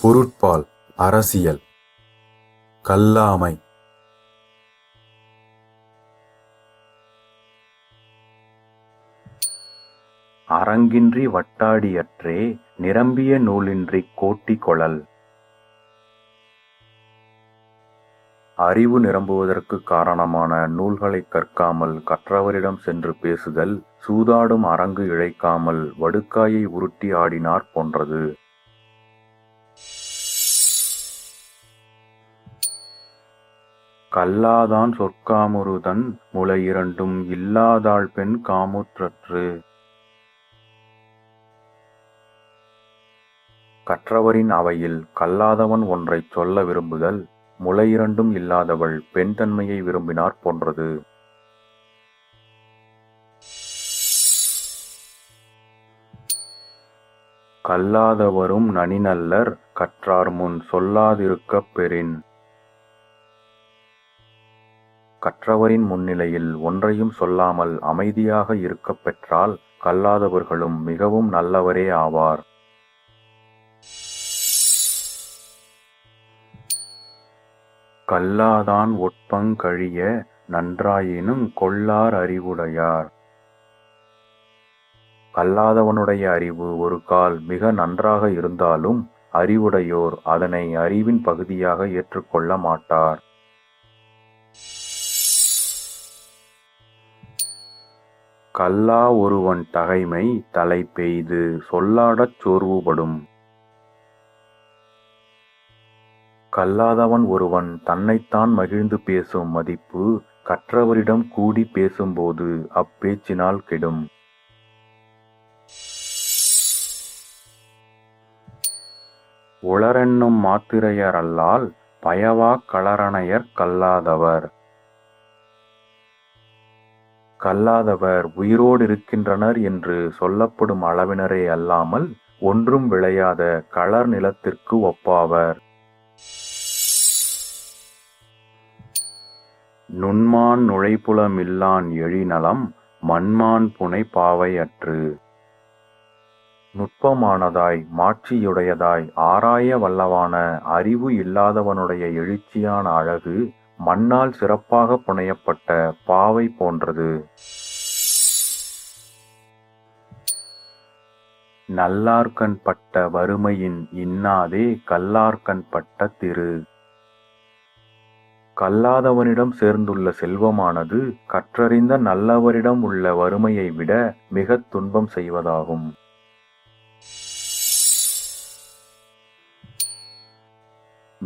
பொருட்பால் அரசியல் கல்லாமை. அரங்கின்றி வட்டாடியற்றே நிரம்பிய நூலின்றிக் கோட்டி கொளல். அறிவு நிரம்புவதற்குக் காரணமான நூல்களைக் கற்காமல் கற்றவரிடம் சென்று பேசுதல் சூதாடும் அரங்கு இழைக்காமல் வடுக்காயை உருட்டி ஆடினாற் போன்றது. கல்லாதான் சொற்காமுறுதன் முலையிரண்டும் இல்லாதாள்பெண் காமுற்றற்று. கற்றவரின் அவையில் கல்லாதவன் ஒன்றைச் சொல்ல விரும்புதல் முலையிரண்டும் இல்லாதவள் பெண் தன்மையை விரும்பினாற் போன்றது. கல்லாதவரும் நனிநல்லர் கற்றார்முன் சொல்லாதிருக்கப் பெறின். கற்றவரின் முன்னிலையில் ஒன்றையும் சொல்லாமல் அமைதியாக இருக்கப் பெற்றால் கல்லாதவர்களும் மிகவும் நல்லவரே ஆவார். கல்லாதான் ஒட்பங் கழிய நன்றாயினுங் கொள்ளார் அறிவுடையார். கல்லாதவனுடைய அறிவு ஒரு கால் மிக நன்றாக இருந்தாலும் அறிவுடையோர் அதனை அறிவின் பகுதியாக ஏற்றுக்கொள்ள மாட்டார். கல்லா ஒருவன் தகைமை தலை பெய்து சொல்லாடச் சோர்வுபடும். கல்லாதவன் ஒருவன் தன்னைத்தான் மகிழ்ந்து பேசும் மதிப்பு கற்றவரிடம் கூடி பேசும்போது அப்பேச்சினால் கெடும். உளரென்னும் மாத்திரையர் அல்லால் பயவாக் களரனையர் கல்லாதவர். கல்லாதவர் உயிரோடிருக்கின்றனர் என்று சொல்லப்படும் அளவினரே அல்லாமல் ஒன்றும் விளையாத களர் நிலத்திற்கு ஒப்பாவர். நுண்மான் நுழைப்புலமில்லான் எழினலம் மண்மான் புனை பாவை அற்று. நுட்பமானதாய் மாட்சியுடையதாய் ஆராய வல்லவான அறிவு இல்லாதவனுடைய எழுச்சியான அழகு மண்ணால் சிறப்பாக புனையப்பட்ட பாவை போன்றது. நல்லார்கண் பட்ட வறுமையின் இன்னாதே கல்லார்கண் பட்ட திரு. கல்லாதவனிடம் சேர்ந்துள்ள செல்வமானது கற்றறிந்த நல்லவரிடம் உள்ள வறுமையை விட மிகத் துன்பம் செய்வதாகும்.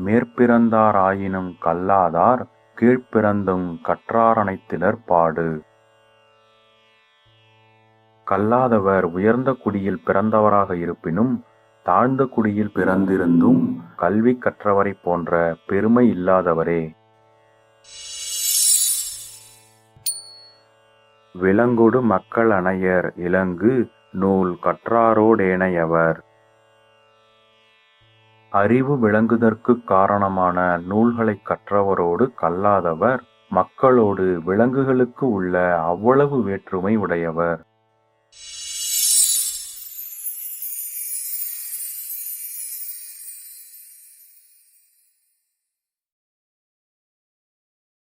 மேற்பிறந்தார் ஆயினும் கல்லாதார் கீழ்ப்பிறந்துங் கற்றாரனைத்தினர் பாடு. கல்லாதவர் உயர்ந்த குடியில் பிறந்தவராக இருப்பினும் தாழ்ந்த குடியில் பிறந்திருந்தும் கல்வி கற்றவரைப் போன்ற பெருமை இல்லாதவரே. விலங்கொடு மக்கள் அனையர் இலங்கு நூல் கற்றாரோடேனையவர். அறிவு விளங்குதற்குக் காரணமான நூல்களைக் கற்றவரோடு கல்லாதவர் மக்களோடு விலங்குகளுக்கு உள்ள அவ்வளவு வேற்றுமை உடையவர்.